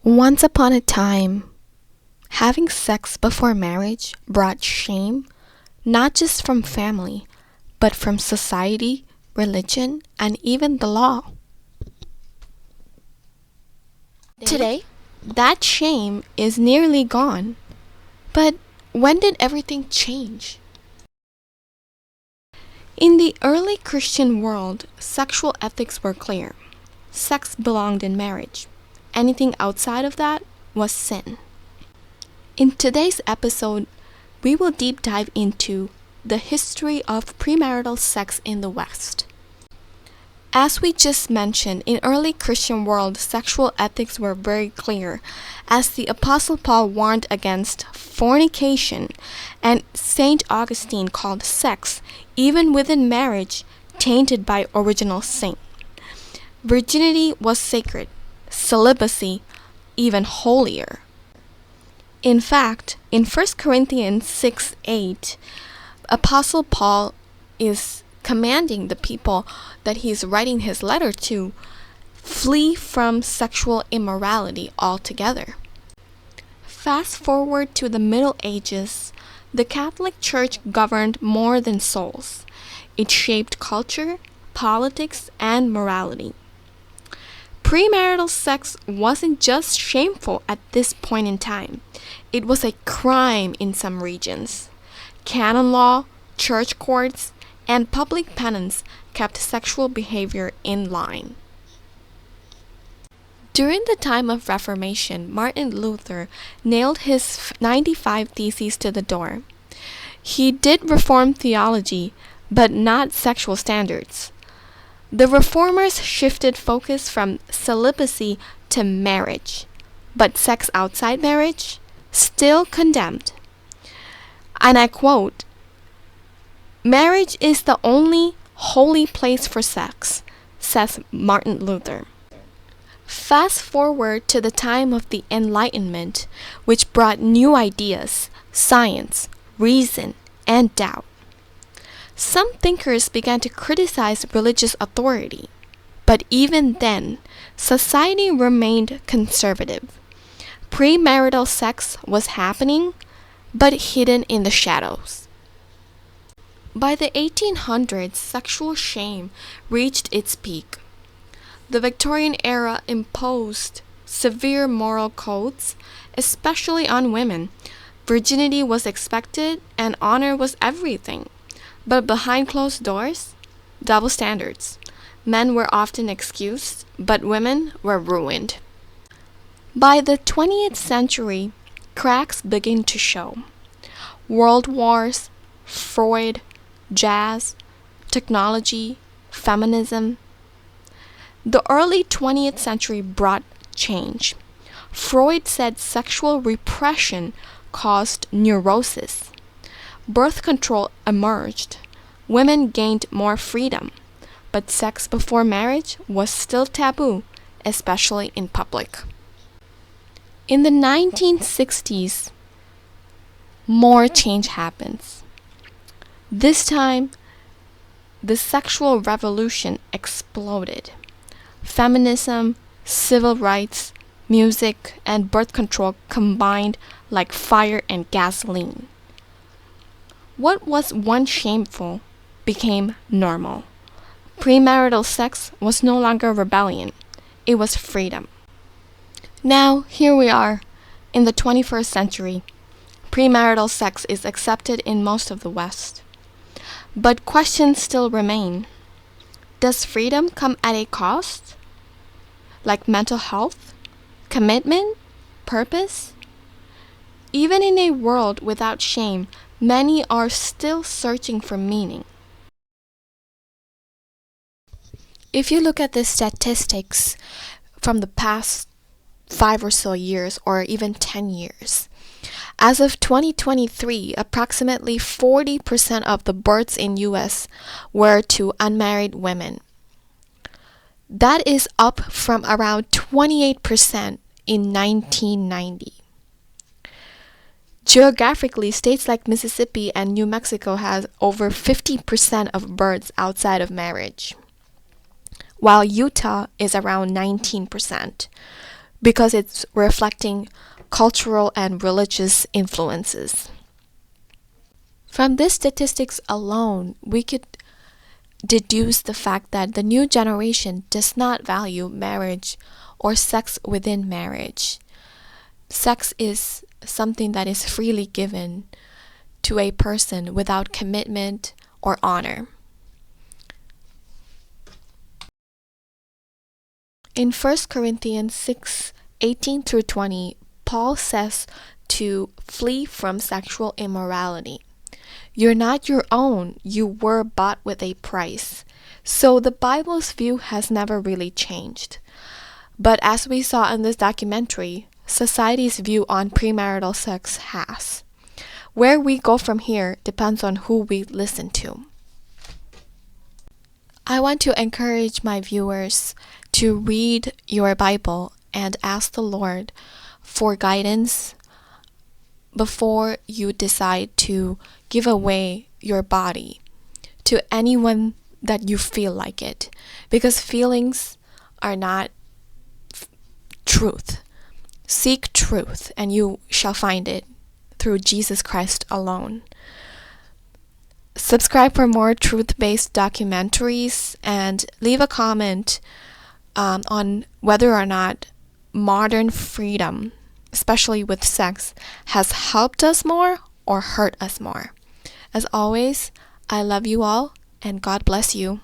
Once upon a time, having sex before marriage brought shame, not just from family, but from society, religion, and even the law. Today, that shame is nearly gone. But when did everything change? In the early Christian world, sexual ethics were clear. Sex belonged in marriage. Anything outside of that was sin. In today's episode, we will deep dive into the history of premarital sex in the West. As we just mentioned, in early Christian world, sexual ethics were very clear, as the Apostle Paul warned against fornication, and Saint Augustine called sex, even within marriage, tainted by original sin. Virginity was sacred, celibacy even holier. In fact, in 1 Corinthians 6:8, Apostle Paul is commanding the people that he's writing his letter to flee from sexual immorality altogether. Fast forward to the Middle Ages, the Catholic Church governed more than souls. It shaped culture, politics, and morality. Premarital sex wasn't just shameful at this point in time. It was a crime in some regions. Canon law, church courts, and public penance kept sexual behavior in line. During the time of Reformation, Martin Luther nailed his 95 Theses to the door. He did reform theology, but not sexual standards. The reformers shifted focus from celibacy to marriage, but sex outside marriage still condemned. And I quote, "Marriage is the only holy place for sex," says Martin Luther. Fast forward to the time of the Enlightenment, which brought new ideas, science, reason, and doubt. Some thinkers began to criticize religious authority, but even then, society remained conservative. Premarital sex was happening, but hidden in the shadows. By the 1800s, sexual shame reached its peak. The Victorian era imposed severe moral codes, especially on women. Virginity was expected and honor was everything. But behind closed doors, double standards. Men were often excused, but women were ruined. By the 20th century, cracks began to show. World wars, Freud, jazz, technology, feminism. The early 20th century brought change. Freud said sexual repression caused neurosis. Birth control emerged. Women gained more freedom, but sex before marriage was still taboo, especially in public. In the 1960s, more change happens. This time, the sexual revolution exploded. Feminism, civil rights, music, and birth control combined like fire and gasoline. What was once shameful became normal. Premarital sex was no longer rebellion, it was freedom. Now, here we are, in the 21st century. Premarital sex is accepted in most of the West. But questions still remain. Does freedom come at a cost? Like mental health, commitment, purpose? Even in a world without shame, many are still searching for meaning. If you look at the statistics from the past 5 or so years, or even 10 years, as of 2023, approximately 40% of the births in US were to unmarried women. That is up from around 28% in 1990. Geographically, states like Mississippi and New Mexico has over 50% of births outside of marriage, while Utah is around 19%. because it's reflecting cultural and religious influences. From these statistics alone, we could deduce the fact that the new generation does not value marriage or sex within marriage. Sex is something that is freely given to a person without commitment or honor. In 1 Corinthians 6:18 through 20, Paul says to flee from sexual immorality. You're not your own, you were bought with a price. So the Bible's view has never really changed. But as we saw in this documentary, society's view on premarital sex has. Where we go from here depends on who we listen to. I want to encourage my viewers to read your Bible and ask the Lord for guidance before you decide to give away your body to anyone that you feel like it, because feelings are not truth. Seek truth, and you shall find it through Jesus Christ alone. Subscribe for more truth-based documentaries, and leave a comment on whether or not modern freedom, especially with sex, has helped us more or hurt us more. As always, I love you all, and God bless you.